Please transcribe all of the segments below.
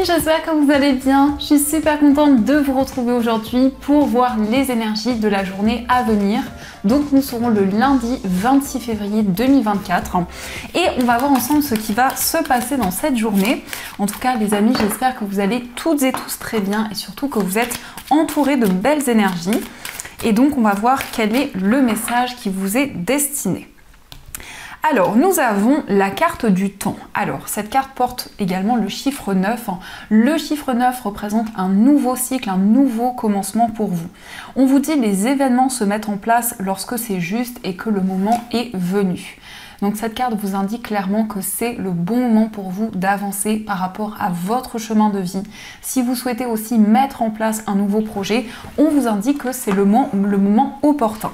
j'espère que vous allez bien. Je suis super contente de vous retrouver aujourd'hui pour voir les énergies de la journée à venir. Donc nous serons le lundi 26 février 2024 et on va voir ensemble ce qui va se passer dans cette journée. En tout cas les amis, j'espère que vous allez toutes et tous très bien et surtout que vous êtes entourés de belles énergies. Et donc on va voir quel est le message qui vous est destiné. Alors, nous avons la carte du temps. Alors, cette carte porte également le chiffre 9. Le chiffre 9 représente un nouveau cycle, un nouveau commencement pour vous. On vous dit les événements se mettent en place lorsque c'est juste et que le moment est venu. Donc cette carte vous indique clairement que c'est le bon moment pour vous d'avancer par rapport à votre chemin de vie. Si vous souhaitez aussi mettre en place un nouveau projet, on vous indique que c'est le moment opportun.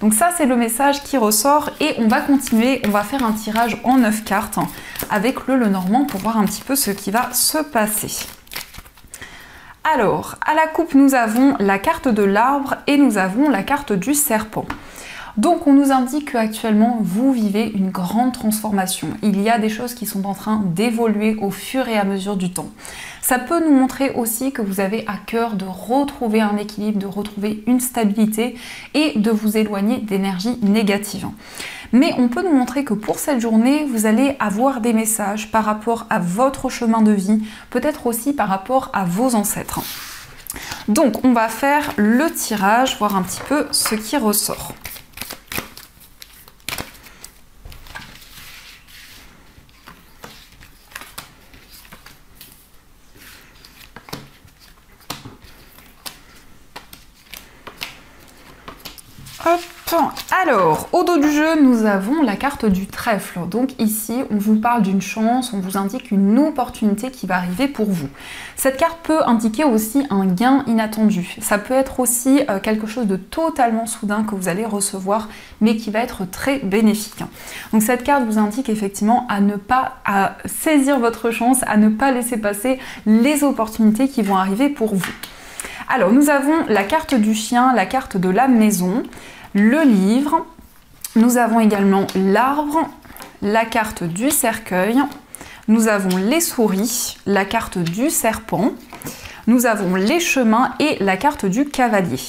Donc ça c'est le message qui ressort et on va continuer, on va faire un tirage en 9 cartes avec le Lenormand pour voir un petit peu ce qui va se passer. Alors, à la coupe nous avons la carte de l'arbre et nous avons la carte du serpent. Donc on nous indique qu'actuellement vous vivez une grande transformation. Il y a des choses qui sont en train d'évoluer au fur et à mesure du temps. Ça peut nous montrer aussi que vous avez à cœur de retrouver un équilibre, de retrouver une stabilité et de vous éloigner d'énergie négative. Mais on peut nous montrer que pour cette journée, vous allez avoir des messages par rapport à votre chemin de vie, peut-être aussi par rapport à vos ancêtres. Donc on va faire le tirage, voir un petit peu ce qui ressort. Hop. Alors, au dos du jeu, nous avons la carte du trèfle. Donc ici, on vous parle d'une chance, on vous indique une opportunité qui va arriver pour vous. Cette carte peut indiquer aussi un gain inattendu. Ça peut être aussi quelque chose de totalement soudain que vous allez recevoir, mais qui va être très bénéfique. Donc cette carte vous indique effectivement à saisir votre chance, à ne pas laisser passer les opportunités qui vont arriver pour vous. Alors, nous avons la carte du chien, la carte de la maison, le livre, nous avons également l'arbre, la carte du cercueil, nous avons les souris, la carte du serpent, nous avons les chemins et la carte du cavalier.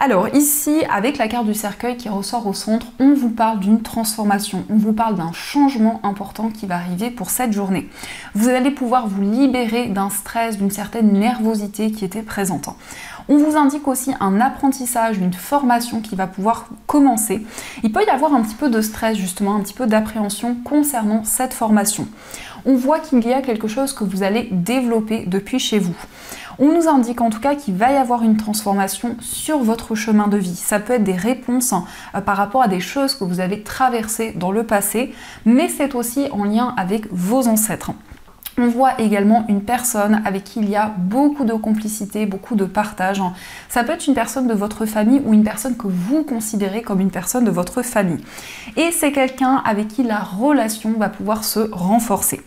Alors ici, avec la carte du cercueil qui ressort au centre, on vous parle d'une transformation, on vous parle d'un changement important qui va arriver pour cette journée. Vous allez pouvoir vous libérer d'un stress, d'une certaine nervosité qui était présente. On vous indique aussi un apprentissage, une formation qui va pouvoir commencer. Il peut y avoir un petit peu de stress justement, un petit peu d'appréhension concernant cette formation. On voit qu'il y a quelque chose que vous allez développer depuis chez vous. On nous indique en tout cas qu'il va y avoir une transformation sur votre chemin de vie. Ça peut être des réponses par rapport à des choses que vous avez traversées dans le passé, mais c'est aussi en lien avec vos ancêtres. On voit également une personne avec qui il y a beaucoup de complicité, beaucoup de partage. Ça peut être une personne de votre famille ou une personne que vous considérez comme une personne de votre famille. Et c'est quelqu'un avec qui la relation va pouvoir se renforcer.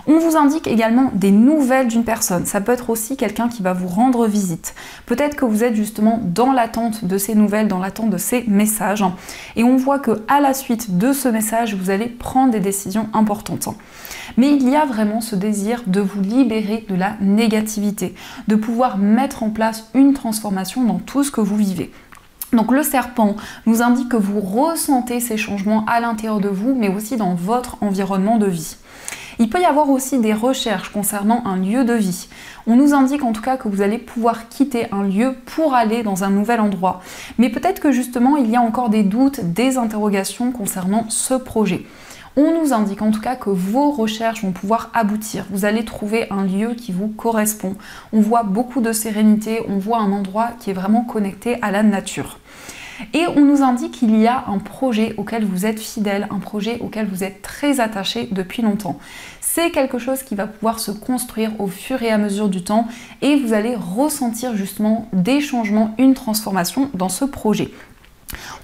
On vous indique également des nouvelles d'une personne. Ça peut être aussi quelqu'un qui va vous rendre visite. Peut-être que vous êtes justement dans l'attente de ces nouvelles, dans l'attente de ces messages. Et on voit qu'à la suite de ce message, vous allez prendre des décisions importantes. Mais il y a vraiment ce désir de vous libérer de la négativité, de pouvoir mettre en place une transformation dans tout ce que vous vivez. Donc le serpent nous indique que vous ressentez ces changements à l'intérieur de vous, mais aussi dans votre environnement de vie. Il peut y avoir aussi des recherches concernant un lieu de vie. On nous indique en tout cas que vous allez pouvoir quitter un lieu pour aller dans un nouvel endroit. Mais peut-être que justement il y a encore des doutes, des interrogations concernant ce projet. On nous indique en tout cas que vos recherches vont pouvoir aboutir. Vous allez trouver un lieu qui vous correspond. On voit beaucoup de sérénité, on voit un endroit qui est vraiment connecté à la nature. Et on nous indique qu'il y a un projet auquel vous êtes fidèle, un projet auquel vous êtes très attaché depuis longtemps. C'est quelque chose qui va pouvoir se construire au fur et à mesure du temps et vous allez ressentir justement des changements, une transformation dans ce projet.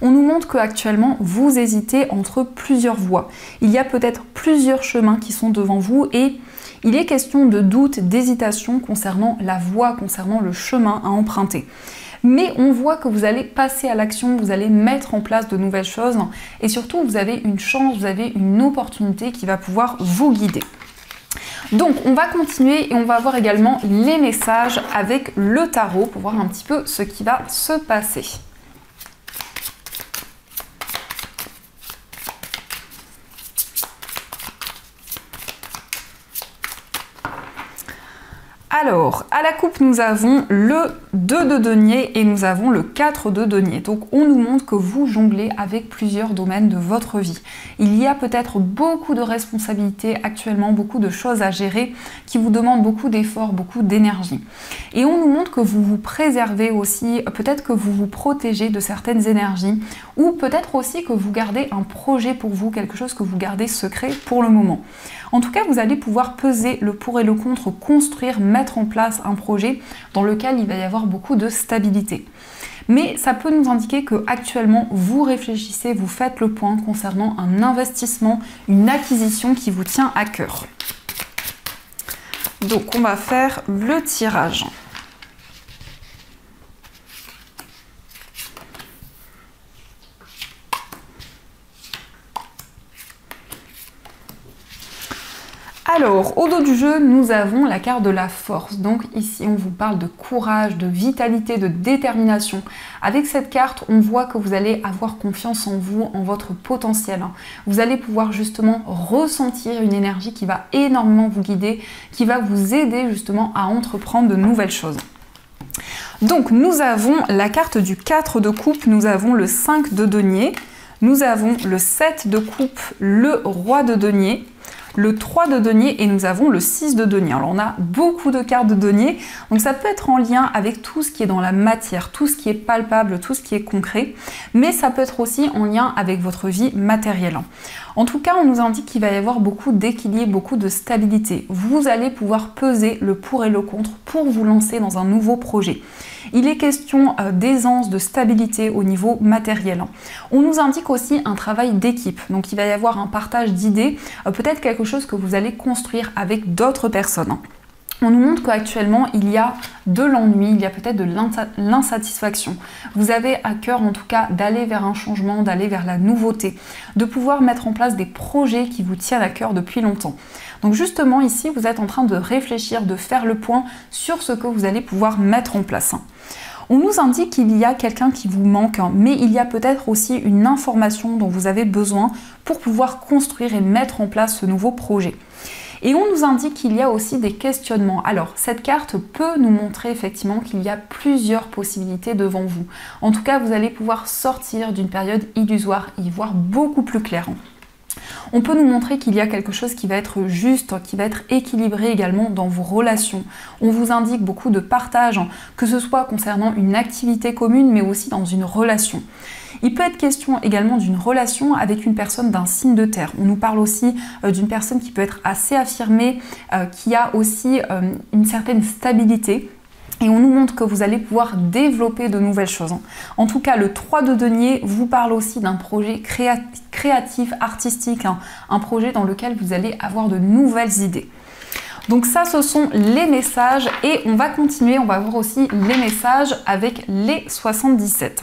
On nous montre qu'actuellement vous hésitez entre plusieurs voies. Il y a peut-être plusieurs chemins qui sont devant vous et il est question de doute, d'hésitation concernant la voie, concernant le chemin à emprunter. Mais on voit que vous allez passer à l'action, vous allez mettre en place de nouvelles choses et surtout vous avez une chance, vous avez une opportunité qui va pouvoir vous guider. Donc on va continuer et on va voir également les messages avec le tarot pour voir un petit peu ce qui va se passer. Alors, à la coupe, nous avons le 2 de denier et nous avons le 4 de denier. Donc, on nous montre que vous jonglez avec plusieurs domaines de votre vie. Il y a peut-être beaucoup de responsabilités actuellement, beaucoup de choses à gérer qui vous demandent beaucoup d'efforts, beaucoup d'énergie. Et on nous montre que vous vous préservez aussi, peut-être que vous vous protégez de certaines énergies ou peut-être aussi que vous gardez un projet pour vous, quelque chose que vous gardez secret pour le moment. En tout cas, vous allez pouvoir peser le pour et le contre, construire, mettre en place un projet dans lequel il va y avoir beaucoup de stabilité. Mais ça peut nous indiquer que actuellement vous réfléchissez, vous faites le point concernant un investissement, une acquisition qui vous tient à cœur. Donc on va faire le tirage. Alors, au dos du jeu, nous avons la carte de la force. Donc ici, on vous parle de courage, de vitalité, de détermination. Avec cette carte, on voit que vous allez avoir confiance en vous, en votre potentiel. Vous allez pouvoir justement ressentir une énergie qui va énormément vous guider, qui va vous aider justement à entreprendre de nouvelles choses. Donc, nous avons la carte du 4 de coupe, nous avons le 5 de denier, nous avons le 7 de coupe, le roi de denier, le 3 de denier et nous avons le 6 de denier. Alors on a beaucoup de cartes de denier, donc ça peut être en lien avec tout ce qui est dans la matière, tout ce qui est palpable, tout ce qui est concret, mais ça peut être aussi en lien avec votre vie matérielle. En tout cas, on nous indique qu'il va y avoir beaucoup d'équilibre, beaucoup de stabilité. Vous allez pouvoir peser le pour et le contre pour vous lancer dans un nouveau projet. Il est question d'aisance, de stabilité au niveau matériel. On nous indique aussi un travail d'équipe, donc il va y avoir un partage d'idées, peut-être quelque chose que vous allez construire avec d'autres personnes. On nous montre qu'actuellement, il y a de l'ennui, il y a peut-être de l'insatisfaction. Vous avez à cœur en tout cas d'aller vers un changement, d'aller vers la nouveauté, de pouvoir mettre en place des projets qui vous tiennent à cœur depuis longtemps. Donc justement ici, vous êtes en train de réfléchir, de faire le point sur ce que vous allez pouvoir mettre en place. On nous indique qu'il y a quelqu'un qui vous manque, mais il y a peut-être aussi une information dont vous avez besoin pour pouvoir construire et mettre en place ce nouveau projet. Et on nous indique qu'il y a aussi des questionnements. Alors, cette carte peut nous montrer effectivement qu'il y a plusieurs possibilités devant vous. En tout cas, vous allez pouvoir sortir d'une période illusoire et y voir beaucoup plus clair. On peut nous montrer qu'il y a quelque chose qui va être juste, qui va être équilibré également dans vos relations. On vous indique beaucoup de partage, que ce soit concernant une activité commune, mais aussi dans une relation. Il peut être question également d'une relation avec une personne d'un signe de terre. On nous parle aussi d'une personne qui peut être assez affirmée, qui a aussi une certaine stabilité. Et on nous montre que vous allez pouvoir développer de nouvelles choses. En tout cas, le 3 de denier vous parle aussi d'un projet créatif, artistique, un projet dans lequel vous allez avoir de nouvelles idées. Donc ça, ce sont les messages et on va continuer, on va voir aussi les messages avec les 77.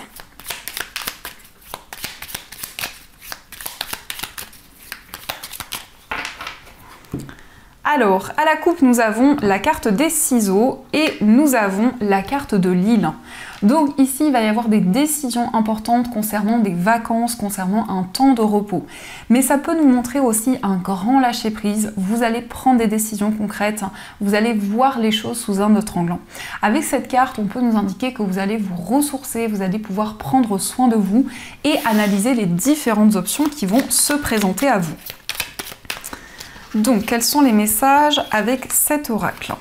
Alors, à la coupe, nous avons la carte des ciseaux et nous avons la carte de l'île. Donc ici, il va y avoir des décisions importantes concernant des vacances, concernant un temps de repos. Mais ça peut nous montrer aussi un grand lâcher-prise. Vous allez prendre des décisions concrètes, vous allez voir les choses sous un autre angle. Avec cette carte, on peut nous indiquer que vous allez vous ressourcer, vous allez pouvoir prendre soin de vous et analyser les différentes options qui vont se présenter à vous. Donc, quels sont les messages avec cet oracle ?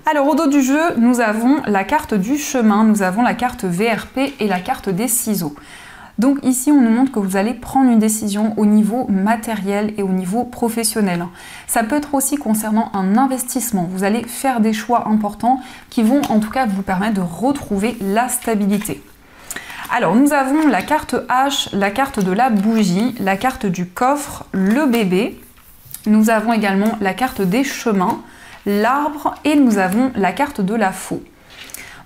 Alors, au dos du jeu, nous avons la carte du chemin, nous avons la carte VRP et la carte des ciseaux. Donc ici, on nous montre que vous allez prendre une décision au niveau matériel et au niveau professionnel. Ça peut être aussi concernant un investissement. Vous allez faire des choix importants qui vont en tout cas vous permettre de retrouver la stabilité. Alors, nous avons la carte H, la carte de la bougie, la carte du coffre, le bébé. Nous avons également la carte des chemins, l'arbre et nous avons la carte de la faux.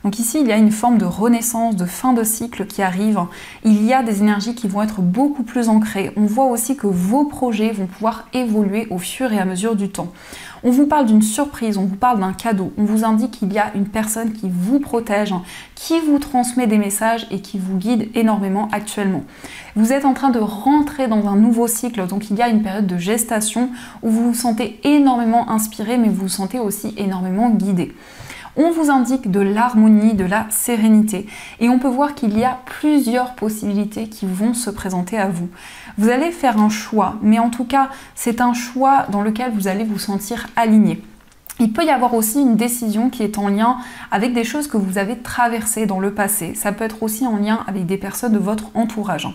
Donc ici, il y a une forme de renaissance, de fin de cycle qui arrive. Il y a des énergies qui vont être beaucoup plus ancrées. On voit aussi que vos projets vont pouvoir évoluer au fur et à mesure du temps. On vous parle d'une surprise, on vous parle d'un cadeau, on vous indique qu'il y a une personne qui vous protège, qui vous transmet des messages et qui vous guide énormément actuellement. Vous êtes en train de rentrer dans un nouveau cycle, donc il y a une période de gestation où vous vous sentez énormément inspiré, mais vous vous sentez aussi énormément guidé. On vous indique de l'harmonie, de la sérénité et on peut voir qu'il y a plusieurs possibilités qui vont se présenter à vous. Vous allez faire un choix, mais en tout cas, c'est un choix dans lequel vous allez vous sentir aligné. Il peut y avoir aussi une décision qui est en lien avec des choses que vous avez traversées dans le passé. Ça peut être aussi en lien avec des personnes de votre entourage.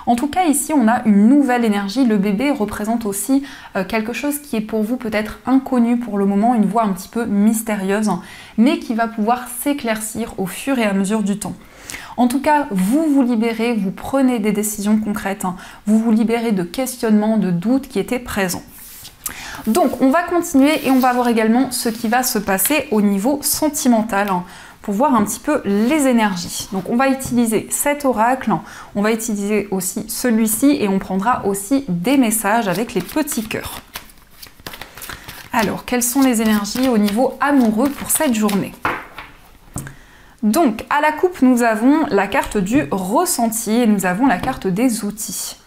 En tout cas, ici, on a une nouvelle énergie. Le bébé représente aussi quelque chose qui est pour vous peut-être inconnu pour le moment, une voie un petit peu mystérieuse, mais qui va pouvoir s'éclaircir au fur et à mesure du temps. En tout cas, vous vous libérez, vous prenez des décisions concrètes, vous vous libérez de questionnements, de doutes qui étaient présents. Donc, on va continuer et on va voir également ce qui va se passer au niveau sentimental, pour voir un petit peu les énergies. Donc on va utiliser cet oracle, on va utiliser aussi celui-ci et on prendra aussi des messages avec les petits cœurs. Alors, quelles sont les énergies au niveau amoureux pour cette journée? Donc, à la coupe, nous avons la carte du ressenti et nous avons la carte des outils.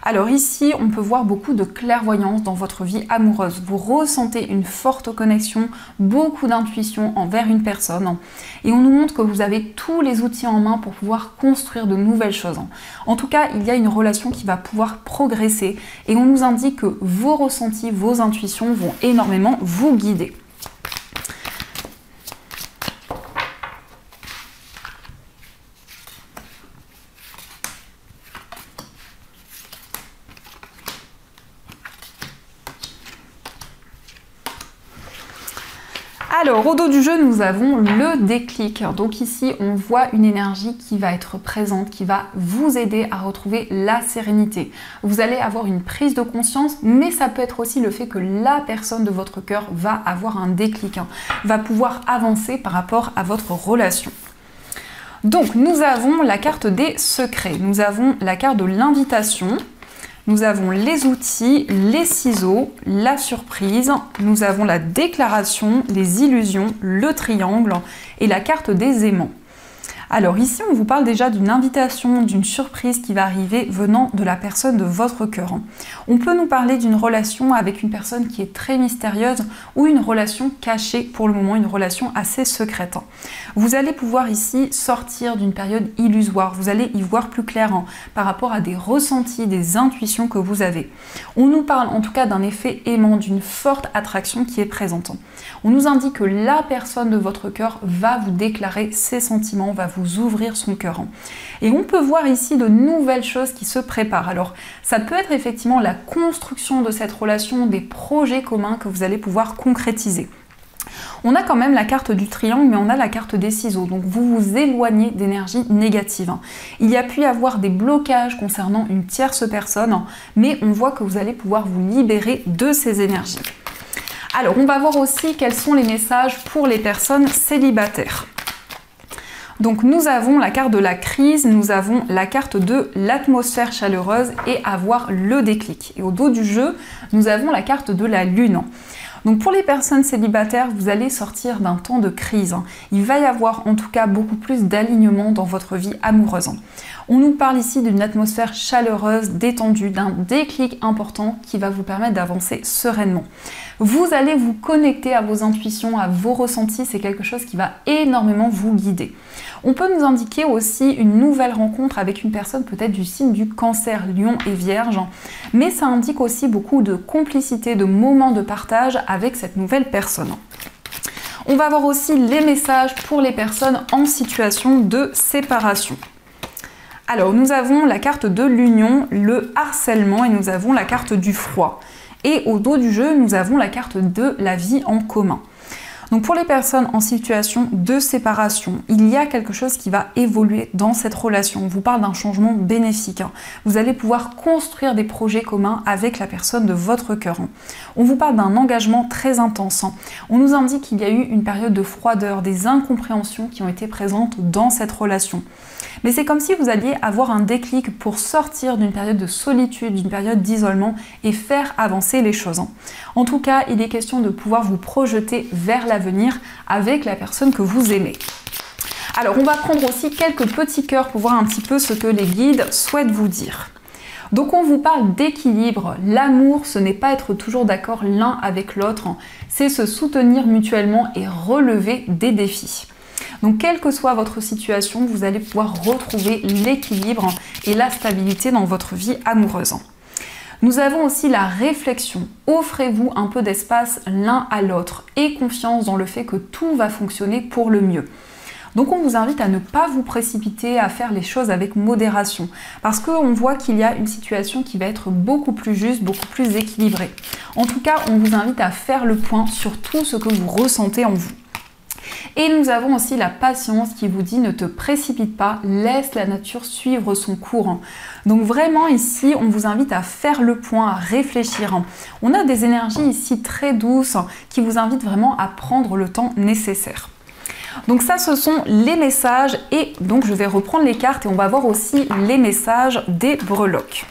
Alors ici, on peut voir beaucoup de clairvoyance dans votre vie amoureuse. Vous ressentez une forte connexion, beaucoup d'intuition envers une personne. Et on nous montre que vous avez tous les outils en main pour pouvoir construire de nouvelles choses. En tout cas, il y a une relation qui va pouvoir progresser. Et on nous indique que vos ressentis, vos intuitions vont énormément vous guider. Alors, au dos du jeu, nous avons le déclic. Donc ici, on voit une énergie qui va être présente, qui va vous aider à retrouver la sérénité. Vous allez avoir une prise de conscience, mais ça peut être aussi le fait que la personne de votre cœur va avoir un déclic, va pouvoir avancer par rapport à votre relation. Donc, nous avons la carte des secrets. Nous avons la carte de l'invitation. Nous avons les outils, les ciseaux, la surprise, nous avons la déclaration, les illusions, le triangle et la carte des aimants. Alors ici, on vous parle déjà d'une invitation, d'une surprise qui va arriver venant de la personne de votre cœur. On peut nous parler d'une relation avec une personne qui est très mystérieuse ou une relation cachée pour le moment, une relation assez secrète. Vous allez pouvoir ici sortir d'une période illusoire, vous allez y voir plus clair par rapport à des ressentis, des intuitions que vous avez. On nous parle en tout cas d'un effet aimant, d'une forte attraction qui est présente. On nous indique que la personne de votre cœur va vous déclarer ses sentiments, va vous ouvrir son cœur. Et on peut voir ici de nouvelles choses qui se préparent. Alors, ça peut être effectivement la construction de cette relation, des projets communs que vous allez pouvoir concrétiser. On a quand même la carte du triangle, mais on a la carte des ciseaux. Donc vous vous éloignez d'énergie négative. Il y a pu y avoir des blocages concernant une tierce personne, mais on voit que vous allez pouvoir vous libérer de ces énergies. Alors, on va voir aussi quels sont les messages pour les personnes célibataires. Donc nous avons la carte de la crise, nous avons la carte de l'atmosphère chaleureuse et avoir le déclic. Et au dos du jeu, nous avons la carte de la lune. Donc pour les personnes célibataires, vous allez sortir d'un temps de crise. Il va y avoir en tout cas beaucoup plus d'alignement dans votre vie amoureuse. On nous parle ici d'une atmosphère chaleureuse, détendue, d'un déclic important qui va vous permettre d'avancer sereinement. Vous allez vous connecter à vos intuitions, à vos ressentis, c'est quelque chose qui va énormément vous guider. On peut nous indiquer aussi une nouvelle rencontre avec une personne peut-être du signe du Cancer, Lion et Vierge, mais ça indique aussi beaucoup de complicité, de moments de partage avec cette nouvelle personne. On va voir aussi les messages pour les personnes en situation de séparation. Alors, nous avons la carte de l'union, le harcèlement et nous avons la carte du froid. Et au dos du jeu, nous avons la carte de la vie en commun. Donc pour les personnes en situation de séparation, il y a quelque chose qui va évoluer dans cette relation. On vous parle d'un changement bénéfique. Vous allez pouvoir construire des projets communs avec la personne de votre cœur. On vous parle d'un engagement très intense. On nous indique qu'il y a eu une période de froideur, des incompréhensions qui ont été présentes dans cette relation. Mais c'est comme si vous alliez avoir un déclic pour sortir d'une période de solitude, d'une période d'isolement et faire avancer les choses. En tout cas, il est question de pouvoir vous projeter vers l'avenir avec la personne que vous aimez. Alors, on va prendre aussi quelques petits cœurs pour voir un petit peu ce que les guides souhaitent vous dire. Donc on vous parle d'équilibre. L'amour, ce n'est pas être toujours d'accord l'un avec l'autre, c'est se soutenir mutuellement et relever des défis. Donc quelle que soit votre situation, vous allez pouvoir retrouver l'équilibre et la stabilité dans votre vie amoureuse. Nous avons aussi la réflexion. Offrez-vous un peu d'espace l'un à l'autre et confiance dans le fait que tout va fonctionner pour le mieux. Donc on vous invite à ne pas vous précipiter, à faire les choses avec modération, parce qu'on voit qu'il y a une situation qui va être beaucoup plus juste, beaucoup plus équilibrée. En tout cas, on vous invite à faire le point sur tout ce que vous ressentez en vous. Et nous avons aussi la patience qui vous dit ne te précipite pas, laisse la nature suivre son cours. Donc vraiment ici, on vous invite à faire le point, à réfléchir. On a des énergies ici très douces qui vous invitent vraiment à prendre le temps nécessaire. Donc ça, ce sont les messages et donc je vais reprendre les cartes et on va voir aussi les messages des breloques.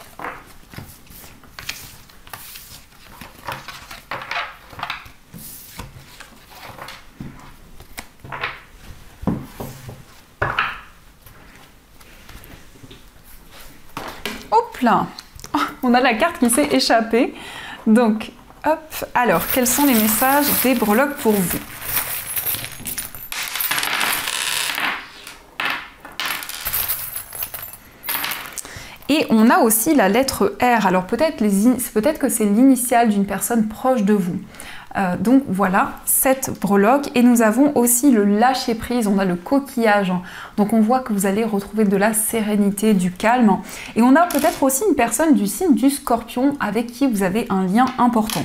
Hop là, on a la carte qui s'est échappée. Donc, hop, alors, quels sont les messages des breloques pour vous? Et on a aussi la lettre R. Alors peut-être que c'est l'initiale d'une personne proche de vous. Donc voilà, cette breloque. Et nous avons aussi le lâcher prise, on a le coquillage. Donc on voit que vous allez retrouver de la sérénité, du calme. Et on a peut-être aussi une personne du signe du Scorpion avec qui vous avez un lien important.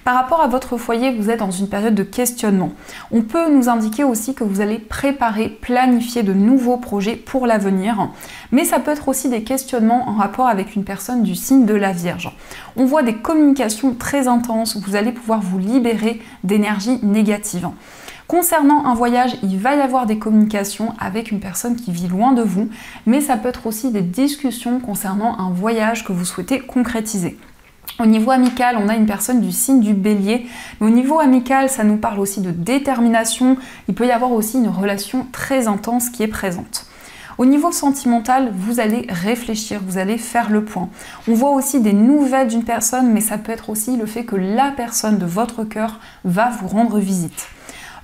Par rapport à votre foyer, vous êtes dans une période de questionnement. On peut nous indiquer aussi que vous allez préparer, planifier de nouveaux projets pour l'avenir. Mais ça peut être aussi des questionnements en rapport avec une personne du signe de la Vierge. On voit des communications très intenses où vous allez pouvoir vous libérer d'énergie négative. Concernant un voyage, il va y avoir des communications avec une personne qui vit loin de vous, mais ça peut être aussi des discussions concernant un voyage que vous souhaitez concrétiser. Au niveau amical, on a une personne du signe du Bélier. Mais au niveau amical, ça nous parle aussi de détermination. Il peut y avoir aussi une relation très intense qui est présente. Au niveau sentimental, vous allez réfléchir, vous allez faire le point. On voit aussi des nouvelles d'une personne, mais ça peut être aussi le fait que la personne de votre cœur va vous rendre visite.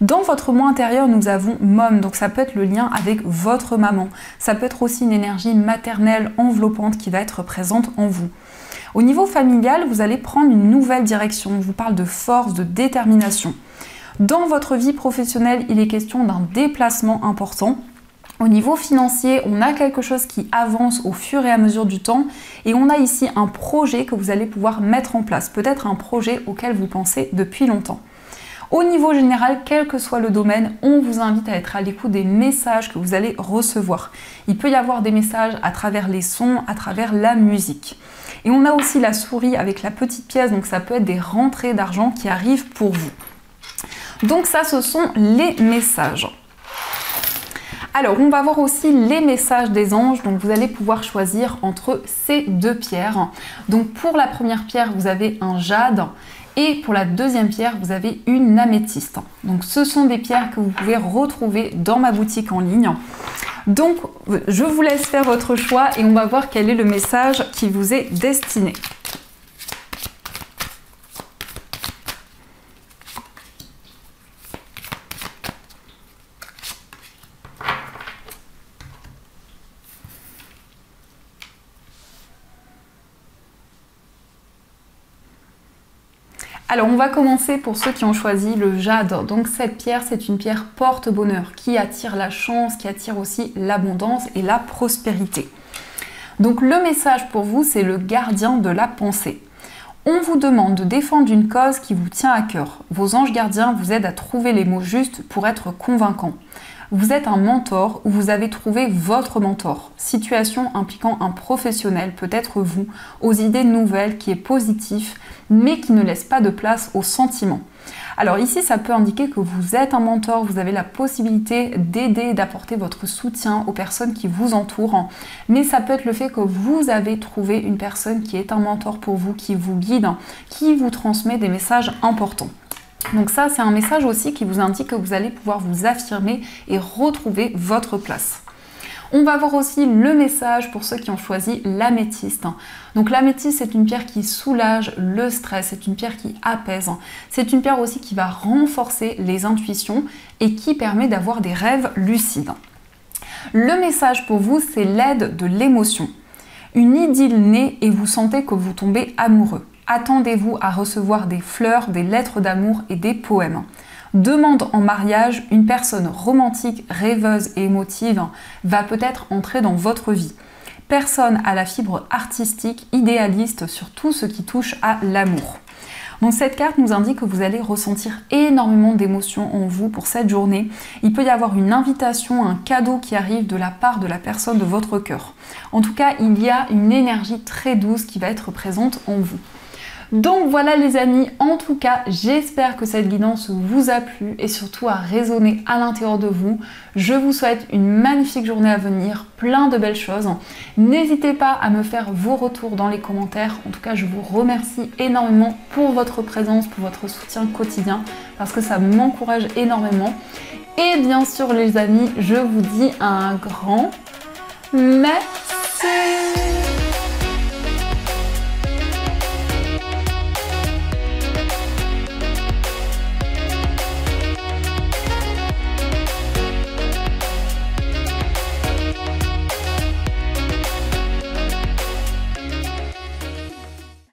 Dans votre moi intérieur, nous avons Mom, donc ça peut être le lien avec votre maman. Ça peut être aussi une énergie maternelle enveloppante qui va être présente en vous. Au niveau familial, vous allez prendre une nouvelle direction. On vous parle de force, de détermination. Dans votre vie professionnelle, il est question d'un déplacement important. Au niveau financier, on a quelque chose qui avance au fur et à mesure du temps et on a ici un projet que vous allez pouvoir mettre en place. Peut-être un projet auquel vous pensez depuis longtemps. Au niveau général, quel que soit le domaine, on vous invite à être à l'écoute des messages que vous allez recevoir. Il peut y avoir des messages à travers les sons, à travers la musique. Et on a aussi la souris avec la petite pièce, donc ça peut être des rentrées d'argent qui arrivent pour vous. Donc ça, ce sont les messages. Alors, on va voir aussi les messages des anges, donc vous allez pouvoir choisir entre ces deux pierres. Donc pour la première pierre, vous avez un jade. Et pour la deuxième pierre, vous avez une améthyste. Donc ce sont des pierres que vous pouvez retrouver dans ma boutique en ligne. Donc je vous laisse faire votre choix et on va voir quel est le message qui vous est destiné. Alors on va commencer pour ceux qui ont choisi le jade. Donc cette pierre, c'est une pierre porte-bonheur qui attire la chance, qui attire aussi l'abondance et la prospérité. Donc le message pour vous, c'est le gardien de la pensée. On vous demande de défendre une cause qui vous tient à cœur. Vos anges gardiens vous aident à trouver les mots justes pour être convaincants. Vous êtes un mentor ou vous avez trouvé votre mentor. Situation impliquant un professionnel, peut-être vous, aux idées nouvelles, qui est positif, mais qui ne laisse pas de place aux sentiments. Alors ici, ça peut indiquer que vous êtes un mentor, vous avez la possibilité d'aider, d'apporter votre soutien aux personnes qui vous entourent, mais ça peut être le fait que vous avez trouvé une personne qui est un mentor pour vous, qui vous guide, qui vous transmet des messages importants. Donc ça, c'est un message aussi qui vous indique que vous allez pouvoir vous affirmer et retrouver votre place. On va voir aussi le message pour ceux qui ont choisi l'améthyste. Donc l'améthyste, c'est une pierre qui soulage le stress, c'est une pierre qui apaise. C'est une pierre aussi qui va renforcer les intuitions et qui permet d'avoir des rêves lucides. Le message pour vous, c'est l'aide de l'émotion. Une idylle naît et vous sentez que vous tombez amoureux. Attendez-vous à recevoir des fleurs, des lettres d'amour et des poèmes. Demande en mariage, une personne romantique, rêveuse et émotive va peut-être entrer dans votre vie. Personne à la fibre artistique, idéaliste sur tout ce qui touche à l'amour. Donc cette carte nous indique que vous allez ressentir énormément d'émotions en vous pour cette journée. Il peut y avoir une invitation, un cadeau qui arrive de la part de la personne de votre cœur. En tout cas, il y a une énergie très douce qui va être présente en vous. Donc voilà les amis, en tout cas j'espère que cette guidance vous a plu et surtout a résonné à l'intérieur de vous. Je vous souhaite une magnifique journée à venir, plein de belles choses. N'hésitez pas à me faire vos retours dans les commentaires. En tout cas je vous remercie énormément pour votre présence, pour votre soutien quotidien parce que ça m'encourage énormément. Et bien sûr les amis, je vous dis un grand merci.